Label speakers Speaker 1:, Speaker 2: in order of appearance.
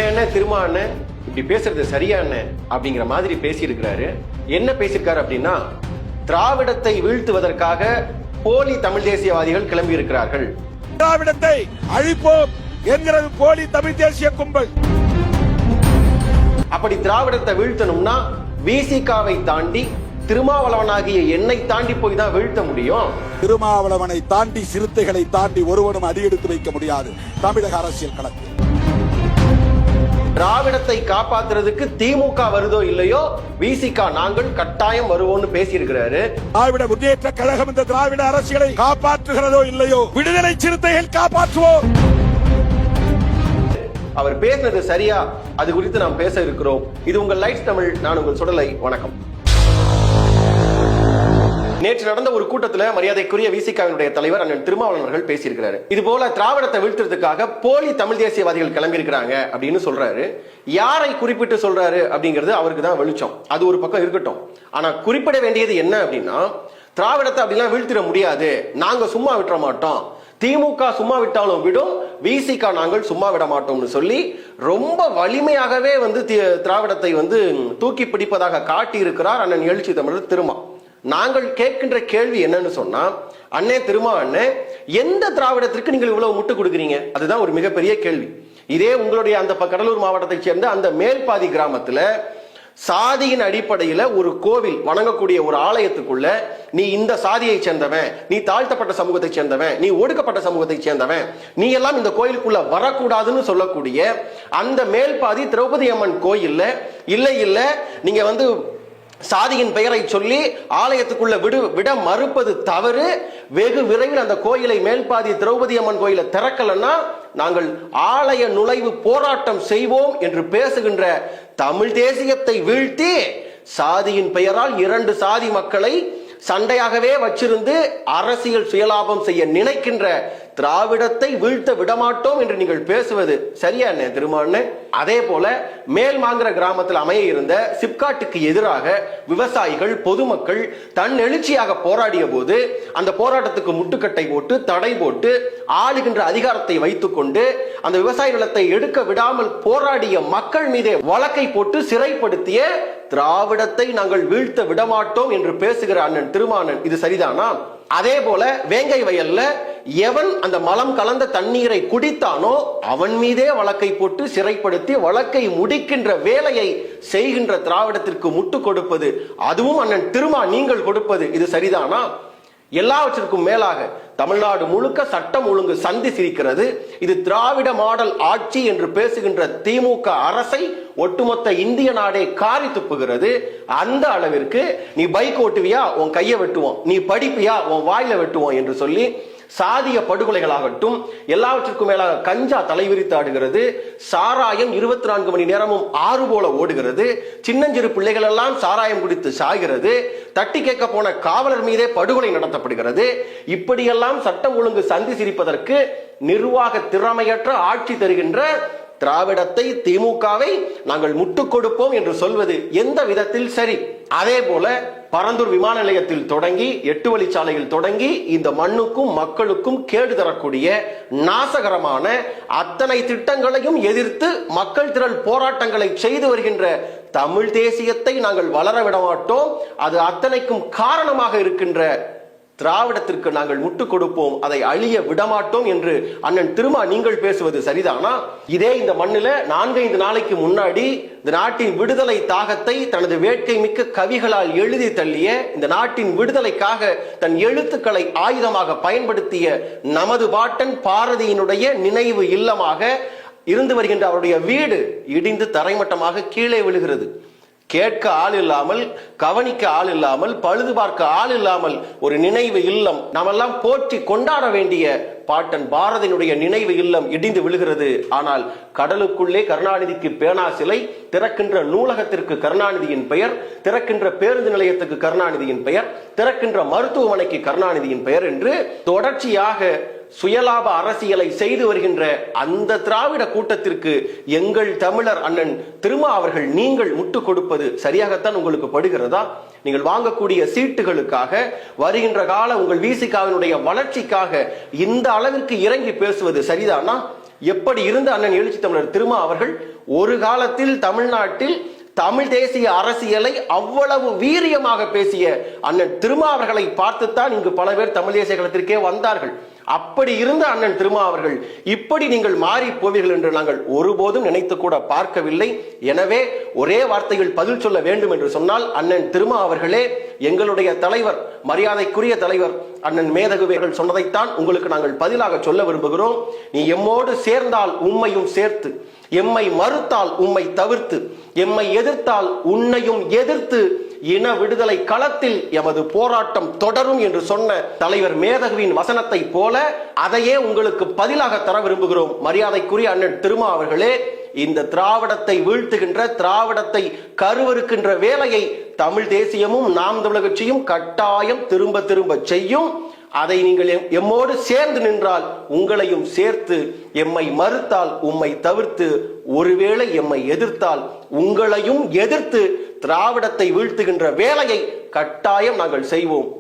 Speaker 1: என்ன திருமா அண்ணன் இப்படி பேசுறது சரியா என்ன அப்படிங்கிற மாதிரி பேசியிருக்கிறாரு. என்ன பேசியிருக்காரு அப்படின்னா, திராவிடத்தை வீழ்த்துவதற்காக போலி தமிழ் தேசியவாதிகள் கிளம்பி இருக்கிறார்கள்.
Speaker 2: திராவிடத்தை அழிப்போம் என்கிறது போலி தமிழ் தேசிய கும்பல்.
Speaker 1: அப்படி திராவிடத்தை வீழ்த்தணும்னா விசிகாவை தாண்டி திருமாவளவனாகிய என்னை தாண்டி போய் தான் வீழ்த்த முடியும்.
Speaker 2: திருமாவளவனை தாண்டி சிறுத்தைகளை தாண்டி ஒருவனும் அடியெடுத்து வைக்க முடியாது தமிழக அரசியல் களத்தில்.
Speaker 1: திராவிடத்தை காப்பாத்துறதுக்கு திமுக வருதோ இல்லையோ, விசிகா நாங்கள் கட்டாயம் வருவோம்னு பேசியிருக்கிறாரு.
Speaker 2: திராவிட முன்னேற்ற கழகம் இந்த திராவிட அரசியலை காப்பாற்றுகிறதோ இல்லையோ, விடுதலை சிறுத்தைகள் காப்பாற்றுவோம்.
Speaker 1: அவர் பேசுறது சரியா, அது குறித்து நாம் பேச இருக்கிறோம். இது உங்கள் லைட்ஸ் தமிழ், நான் உங்கள் சுடலை. வணக்கம். நேற்று நடந்த ஒரு கூட்டத்தில் மரியாதைக்குரிய விசிகாவினுடைய தலைவர் அண்ணன் திருமாவளவன் அவர்கள் பேசியிருக்கிறாரு. இது போல திராவிடத்தை வீழ்த்துறதுக்காக போலி தமிழ் தேசியவாதிகள் கிளம்பி இருக்கிறாங்க அப்படின்னு சொல்றாரு. யாரை குறிப்பிட்டு சொல்றாரு அப்படிங்கிறது அவருக்கு தான் வெளிச்சம். அது ஒரு பக்கம் இருக்கட்டும். ஆனா குறிப்பிட வேண்டியது என்ன அப்படின்னா, திராவிடத்தை அப்படிலாம் வீழ்த்திட முடியாது, நாங்க சும்மா விட்டுற மாட்டோம், திமுக சும்மா விட்டாலும் விடும், விசிகா நாங்கள் சும்மா விட மாட்டோம்னு சொல்லி ரொம்ப வலிமையாகவே திராவிடத்தை தூக்கி பிடிப்பதாக காட்டி இருக்கிறார் அண்ணன் எழுச்சி தமிழர் திருமா. நாங்கள் கேட்கின்ற கேள்வி என்னன்னு சொன்னா, அண்ணே திருமா அண்ணே, எந்த திராவிடத்திற்கு நீங்கள் இவ்வளவு முட்டு கொடுக்குறீங்க? அதுதான் ஒரு மிகப்பெரிய கேள்வி. இதே உங்களுடைய அந்த கடலூர் மாவட்டத்தை சேர்ந்த அந்த மேல்பாதி கிராமத்துல சாதியின் அடிப்படையில ஒரு கோவில் வணங்கக்கூடிய ஒரு ஆலயத்துக்குள்ள நீ இந்த சாதியை சேர்ந்தவன், நீ தாழ்த்தப்பட்ட சமூகத்தை சேர்ந்தவன், நீ ஒடுக்கப்பட்ட சமூகத்தை சேர்ந்தவன், நீ எல்லாம் இந்த கோயிலுக்குள்ள வரக்கூடாதுன்னு சொல்லக்கூடிய அந்த மேல்பாதி திரௌபதி அம்மன் கோயில்ல இல்ல நீங்க சாதியின் பெயரை சொல்லி ஆலயத்துக்குள்ள விட மறுப்பது தவறு, வெகு விரைவில் அந்த கோயிலை மேல்பாதி திரௌபதி அம்மன் கோயிலை திறக்கலன்னா நாங்கள் ஆலய நுழைவு போராட்டம் செய்வோம் என்று பேசுகின்ற தமிழ் தேசியத்தை வீழ்த்தி சாதியின் பெயரால் 2 சாதி மக்களை சண்டையாகவே வச்சிருந்து அரசியல் சுயலாபம் செய்ய நினைக்கின்ற திராவிடத்தை வீழ்த்த விடமாட்டோம் என்று நீங்கள் பேசுவது சரியா என்ன திருமாவளவன்? அதே போல மேல்மாங்கிற கிராமத்தில் அமைய இருந்த சிப்காட்டுக்கு எதிராக விவசாயிகள் பொதுமக்கள் தன் எழுச்சியாக போராடிய போது அந்த போராட்டத்துக்கு முட்டுக்கட்டை போட்டு தடை போட்டு ஆளுகின்ற அதிகாரத்தை வைத்துக் கொண்டு அந்த விவசாய நிலத்தை எடுக்க விடாமல் போராடிய மக்கள் மீதே வழக்கை போட்டு சிறைப்படுத்திய திராவிடத்தை நாங்கள் வீழ்த்த விடமாட்டோம் என்று பேசுகிற அண்ணன் திருமாவளவன், இது சரிதானா? அதே போல வேங்கை வயல்ல எவன் அந்த மலம் கலந்த தண்ணீரை குடித்தானோ அவன் மீதே வழக்கை போட்டு சிறைப்படுத்தி வழக்கை முடிக்கின்ற வேலையை செய்கின்ற திராவிடத்திற்கு முட்டு கொடுப்பது, அதுவும் அண்ணன் திருமா நீங்கள் கொடுப்பது, இது சரிதானா? எல்லாவற்றிற்கும் மேலாக தமிழ்நாடு முழுக்க சட்டம் ஒழுங்கு சந்தி சிரிக்கிறது. இது திராவிட மாடல் ஆட்சி என்று பேசுகின்ற திமுக அரசை ஒட்டுமொத்த இந்திய நாடே காரி துப்புகிறது. அந்த அளவிற்கு நீ பைக் ஓட்டுவியா உன் கையை வெட்டுவோம், நீ படிப்பியா உன் வாயில வெட்டுவோம் என்று சொல்லி சாதிய படுகொலைகளாகட்டும், எல்லாவற்றிற்கும் மேலாக கஞ்சா தலைவிரித்து ஆடுகிறது, சாராயம் 24 மணி நேரமும் ஆறு போல ஓடுகிறது, சின்னஞ்சிறு பிள்ளைகள் எல்லாம் சாராயம் குடித்து சாகிறது, தட்டி கேட்க போன காவலர் மீதே படுகொலை நடத்தப்படுகிறது. இப்படியெல்லாம் சட்டம் ஒழுங்கு சந்தி சிரிப்பதற்கு நிர்வாக திறமையற்ற ஆட்சி தருகின்ற திராவிடத்தை திமுகவை நாங்கள் முட்டுக் கொடுப்போம் என்று சொல்வது எந்த விதத்தில் சரி? அதே போல பரந்தூர் விமான நிலையத்தில் தொடங்கி 8 வழிச்சாலையில் தொடங்கி இந்த மண்ணுக்கும் மக்களுக்கும் கேடு தரக்கூடிய நாசகரமான அத்தனை திட்டங்களையும் எதிர்த்து மக்கள் திரள் போராட்டங்களை செய்து வருகின்ற தமிழ் தேசியத்தை நாங்கள் வளர விட மாட்டோம். அது அத்தனைக்கும் காரணமாக இருக்கின்ற திராவிடத்திற்கு நாங்கள் முட்டு கொடுப்போம், அதை அழிய விடமாட்டோம் என்று அண்ணன் திருமா நீங்கள் பேசுவது சரிதானா? இதே இந்த மண்ணில 4-5 நாளைக்கு முன்னாடி இந்த நாட்டின் விடுதலை தாகத்தை தனது வேட்கை மிக்க கவிகளால் எழுதி தள்ளிய, இந்த நாட்டின் விடுதலைக்காக தன் எழுத்துக்களை ஆயுதமாக பயன்படுத்திய நமது பாட்டன் பாரதியினுடைய நினைவு இல்லமாக இருந்து வருகின்ற அவருடைய வீடு இடிந்து தரைமட்டமாக கீழே விழுகிறது. கேட்க ஆள் இல்லாமல், கவனிக்க ஆள் இல்லாமல், பழுது பார்க்க ஆள் இல்லாமல் ஒரு நினைவு இல்லம், நாமெல்லாம் போற்றி கொண்டாட வேண்டிய பாட்டன் பாரதியினுடைய நினைவு இல்லம் இடிந்து விழுகிறது. ஆனால் கடலுக்குள்ளே கருணாநிதிக்கு பேனா சிலை, திறக்கின்ற நூலகத்திற்கு கருணாநிதியின் பெயர், திறக்கின்ற பேருந்து நிலையத்துக்கு கருணாநிதியின் பெயர், திறக்கின்ற மருத்துவமனைக்கு கருணாநிதியின் பெயர் என்று தொடர்ச்சியாக சுயலாப அரசியலை செய்து வருகின்ற அந்த திராவிட கூட்டத்திற்கு எங்கள் தமிழர் அண்ணன் திருமா அவர்கள் நீங்கள் முட்டு கொடுப்பது சரியாகத்தான் உங்களுக்கு படுகிறதா? நீங்கள் வாங்கக்கூடிய சீட்டுகளுக்காக, வருகின்ற கால உங்கள் விசிகாவினுடைய வளர்ச்சிக்காக இந்த அளவிற்கு இறங்கி பேசுவது சரிதானா? எப்படி இருந்த அண்ணன் எழுச்சி தமிழர் திருமா அவர்கள் ஒரு காலத்தில் தமிழ்நாட்டில் தமிழ் தேசிய அரசியலை அவ்வளவு வீரியமாக பேசிய அண்ணன் திருமா அவர்களை பார்த்துத்தான் இங்கு பல பேர் தமிழ் தேசிய களத்திற்கே வந்தார்கள். அப்படி இருந்த அண்ணன் திருமா அவர்கள் இப்படி நீங்கள் மாறி போவீர்கள் என்று நாங்கள் ஒருபோதும் நினைத்து கூட பார்க்கவில்லை. எனவே ஒரே வார்த்தையில் பதில் சொல்ல வேண்டும் என்று சொன்னால் அண்ணன் திருமா அவர்களே, எங்களுடைய தலைவர், மரியாதைக்குரிய தலைவர் அண்ணன் மேதகுவேர்கள் சொன்னதைத்தான் உங்களுக்கு நாங்கள் பதிலாக சொல்ல விரும்புகிறோம். நீ எம்மோடு சேர்ந்தால் உம்மையும் சேர்த்து, எம்மை மறுத்தால் உம்மை தவிர்த்து, எம்மை எதிர்த்தால் உன்னையும் எதிர்த்து இன விடுதலை களத்தில் எமது போராட்டம் தொடரும் என்று சொன்ன தலைவர் மேதகுவின் வசனத்தை போல அதையே உங்களுக்கு பதிலாக தர விரும்புகிறோம். மரியாதைக்குரிய அண்ணன் திருமா அவர்களே, இந்த திராவிடத்தை வீழ்த்துகின்ற, திராவிடத்தை கருவறுக்கின்ற வேலையை தமிழ் தேசியமும் நாம் தமிழர் கட்சியும் கட்டாயம் திரும்ப திரும்ப செய்யும். அதை நீங்கள் எம்மோடு சேர்ந்து நின்றால் உங்களையும் சேர்த்து, எம்மை மறுத்தால் உம்மை தவிர்த்து, ஒருவேளை எம்மை எதிர்த்தால் உங்களையும் எதிர்த்து திராவிடத்தை வீழ்த்துகின்ற வேலையை கட்டாயம் நாங்கள் செய்வோம்.